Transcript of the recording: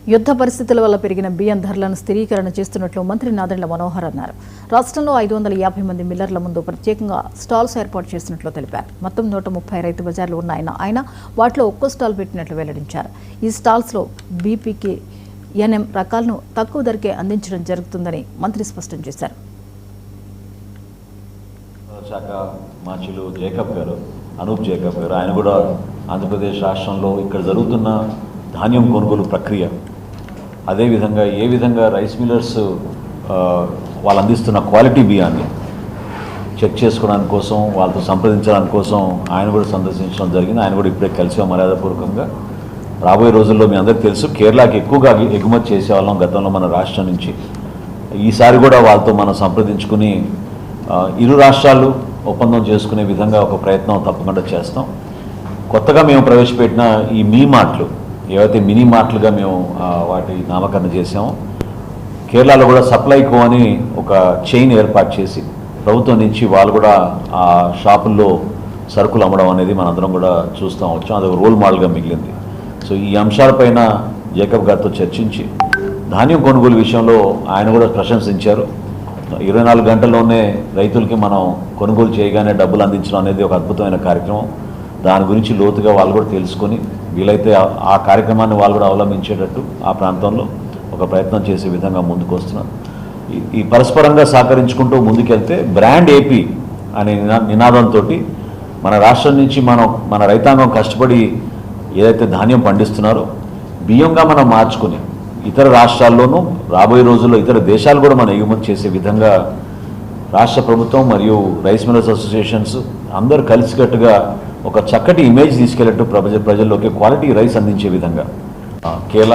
యుద్ధ పరిస్థితుల వల్ల పెరిగిన బియ్యం ధరలను స్థిరీకరణ చేస్తున్నట్లు మంత్రి నాదెండ్ల మనోహర్ అన్నారు. రాష్ట్రంలో 550 మంది మిల్లర్ల ముందు ప్రత్యేకంగా స్టాల్స్ ఏర్పాటు చేసినట్లు తెలిపారు. మొత్తం 130 రైతు బజార్లు ఉన్నాయన్న ఆయన వాటిలో ఒక్కో స్టాల్ పెట్టినట్లు వెల్లడించారు. ఈ స్టాల్స్లో బీపీకే ఎన్ఎం రకాలను తక్కువ ధరకే అందించడం జరుగుతుందని మంత్రి స్పష్టం చేశారు. అనూప్ జేకబ్ గారు ఆయన కూడా ఆంధ్రప్రదేశ్ రాష్ట్రంలో ఇక్కడ జరుగుతున్న ధాన్యం కొనుగోలు ప్రక్రియ, అదేవిధంగా ఏ విధంగా రైస్ మిల్లర్స్ వాళ్ళు అందిస్తున్న క్వాలిటీ బియ్యాన్ని చెక్ చేసుకోవడానికి కోసం, వాళ్ళతో సంప్రదించడానికి కోసం ఆయన కూడా సందర్శించడం జరిగింది. ఆయన కూడా ఇప్పుడే కలిసి మర్యాదపూర్వకంగా రాబోయే రోజుల్లో మీ అందరికీ తెలుసు కేరళకి ఎక్కువగా ఎగుమతి చేసేవాళ్ళం గతంలో మన రాష్ట్రం నుంచి. ఈసారి కూడా వాళ్ళతో మనం సంప్రదించుకుని ఇరు రాష్ట్రాలు ఒప్పందం చేసుకునే విధంగా ఒక ప్రయత్నం తప్పకుండా చేస్తాం. కొత్తగా మేము ప్రవేశపెట్టిన ఈ మీ మార్ట్లు ఏవైతే మినీ మార్ట్లుగా మేము వాటి నామకరణ చేసామో, కేరళలో కూడా సప్లైకో అని ఒక చైన్ ఏర్పాటు చేసి ప్రభుత్వం నుంచి వాళ్ళు కూడా ఆ షాపుల్లో సరుకులు అమ్మడం అనేది మనందరం కూడా చూస్తూ వచ్చాం. అది ఒక రోల్ మోడల్గా మిగిలింది. సో ఈ అంశాలపైన జేకబ్ గారితో చర్చించి ధాన్యం కొనుగోలు విషయంలో ఆయన కూడా ప్రశంసించారు. 24 గంటల్లోనే రైతులకి మనం కొనుగోలు చేయగానే డబ్బులు అందించడం అనేది ఒక అద్భుతమైన కార్యక్రమం. దాని గురించి లోతుగా వాళ్ళు కూడా తెలుసుకొని వీలైతే ఆ కార్యక్రమాన్ని వాళ్ళు కూడా అవలంబించేటట్టు ఆ ప్రాంతంలో ఒక ప్రయత్నం చేసే విధంగా ముందుకు వస్తున్నారు. ఈ పరస్పరంగా సహకరించుకుంటూ ముందుకెళ్తే బ్రాండ్ ఏపీ అనే నినాదంతో మన రాష్ట్రం నుంచి మన రైతాంగం కష్టపడి ఏదైతే ధాన్యం పండిస్తున్నారో బియ్యంగా మనం మార్చుకుని ఇతర రాష్ట్రాల్లోనూ రాబోయే రోజుల్లో ఇతర దేశాలు కూడా మనం ఎగుమతి చేసే విధంగా రాష్ట్ర ప్రభుత్వం మరియు రైస్ మిల్లర్స్ అసోసియేషన్స్ అందరూ కలిసికట్టుగా ఒక చక్కటి ఇమేజ్ తీసుకెళ్ళట్టు ప్రజల్లోకి క్వాలిటీ రైస్ అందించే విధంగా కేరళ